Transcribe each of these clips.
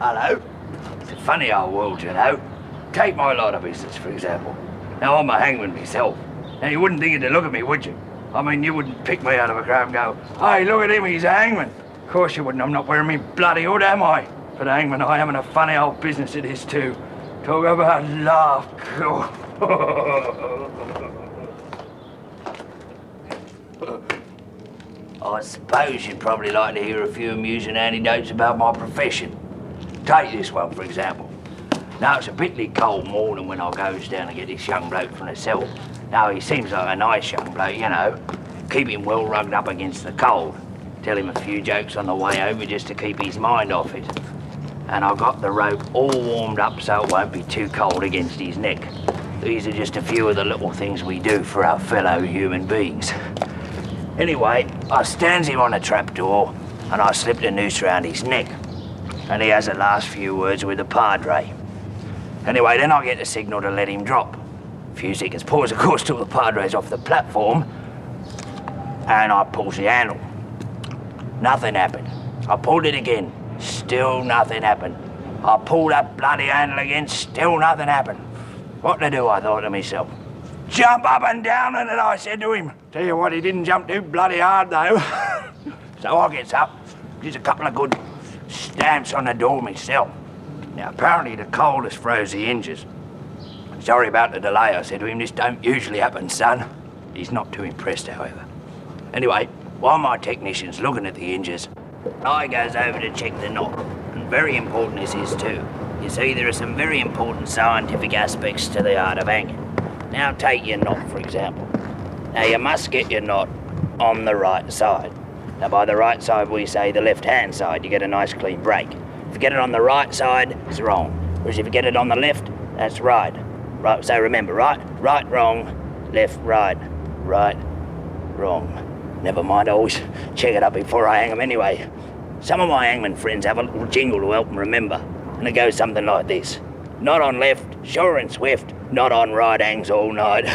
Hello. It's a funny old world, you know. Take my line of business, for example. Now, I'm a hangman myself. Now, you wouldn't think it to look at me, would you? I mean, you wouldn't pick me out of a crowd and go, hey, look at him, he's a hangman. Of course you wouldn't. I'm not wearing me bloody hood, am I? But hangman, I am in a funny old business it is, too. Talk about laugh. I suppose you'd probably like to hear a few amusing anecdotes about my profession. Take this one, for example. Now, it's a bitterly cold morning when I goes down to get this young bloke from the cell. Now, he seems like a nice young bloke, you know. Keep him well rugged up against the cold. Tell him a few jokes on the way over just to keep his mind off it. And I got the rope all warmed up so it won't be too cold against his neck. These are just a few of the little things we do for our fellow human beings. Anyway, I stands him on a trapdoor and I slipped a noose around his neck. And he has the last few words with the padre. Anyway, then I get the signal to let him drop. A few seconds pause, of course, till the padre's off the platform. And I pulls the handle. Nothing happened. I pulled it again. Still nothing happened. I pulled that bloody handle again. Still nothing happened. What to do, I thought to myself. Jump up and down, and then I said to him. Tell you what, he didn't jump too bloody hard, though. So I gets up, gives a couple of good stamps on the door myself. Now, apparently the cold has froze the hinges. Sorry about the delay, I said to him. This don't usually happen, son. He's not too impressed, however. Anyway, while my technician's looking at the hinges, I goes over to check the knot. And very important this is, too. You see, there are some very important scientific aspects to the art of hanging. Now, take your knot, for example. Now, you must get your knot on the right side. Now, by the right side, we say the left-hand side. You get a nice clean break. If you get it on the right side, it's wrong. Whereas if you get it on the left, that's right. Right. So remember, right, wrong, left, right, wrong. Never mind, I always check it up before I hang them anyway. Some of my hangman friends have a little jingle to help them remember. And it goes something like this. Not on left, sure and swift. Not on right, hangs all night.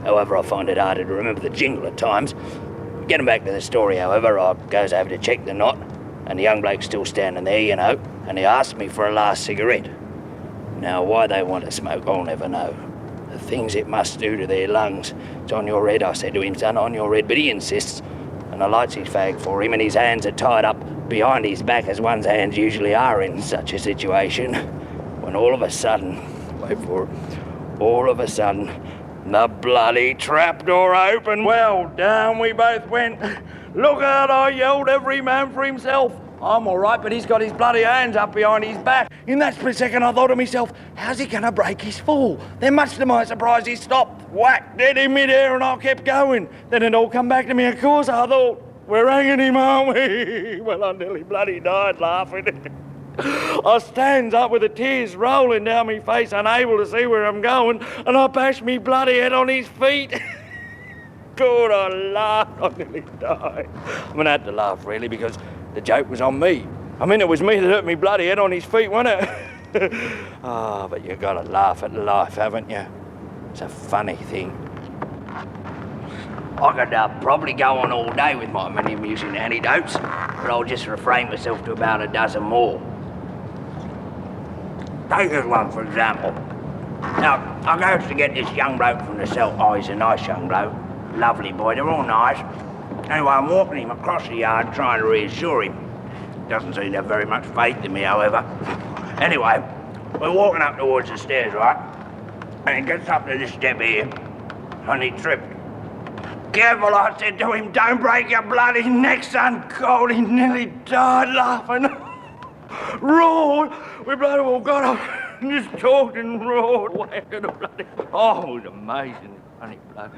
However, I find it harder to remember the jingle at times. Getting back to the story, however, I goes over to check the knot, and the young bloke's still standing there, you know, and he asked me for a last cigarette. Now, why they want to smoke, I'll never know. The things it must do to their lungs. It's on your head, I said to him, son, on your head, but he insists, and I lights his fag for him, and his hands are tied up behind his back, as one's hands usually are in such a situation, when all of a sudden, wait for it, all of a sudden, the bloody trapdoor opened. Well, down we both went. Look out, I yelled, every man for himself. I'm all right, but he's got his bloody hands up behind his back. In that split second, I thought to myself, how's he gonna break his fall? Then much to my surprise, he stopped, whack, dead in midair, and I kept going. Then it all come back to me, of course, I thought, we're hanging him, aren't we? Well, I nearly bloody died laughing. I stands up with the tears rolling down my face, unable to see where I'm going, and I bashed me bloody head on his feet. God, I laughed. I nearly died. I mean, I had to laugh, really, because the joke was on me. I mean, it was me that hurt me bloody head on his feet, wasn't it? Oh, but you gotta laugh at life, haven't you? It's a funny thing. I could probably go on all day with my many amusing anecdotes, but I'll just refrain myself to about a dozen more. Take this one, for example. Now, I goes to get this young bloke from the cell. Oh, he's a nice young bloke. Lovely boy, they're all nice. Anyway, I'm walking him across the yard trying to reassure him. Doesn't seem to have very much faith in me, however. Anyway, we're walking up towards the stairs, right? And he gets up to this step here, and he tripped. Careful, I said to him, don't break your bloody neck, son. God, he nearly died laughing. Roared. We bloody well got up and just talked and roared way to the bloody... Oh, it was amazing. Funny bloke.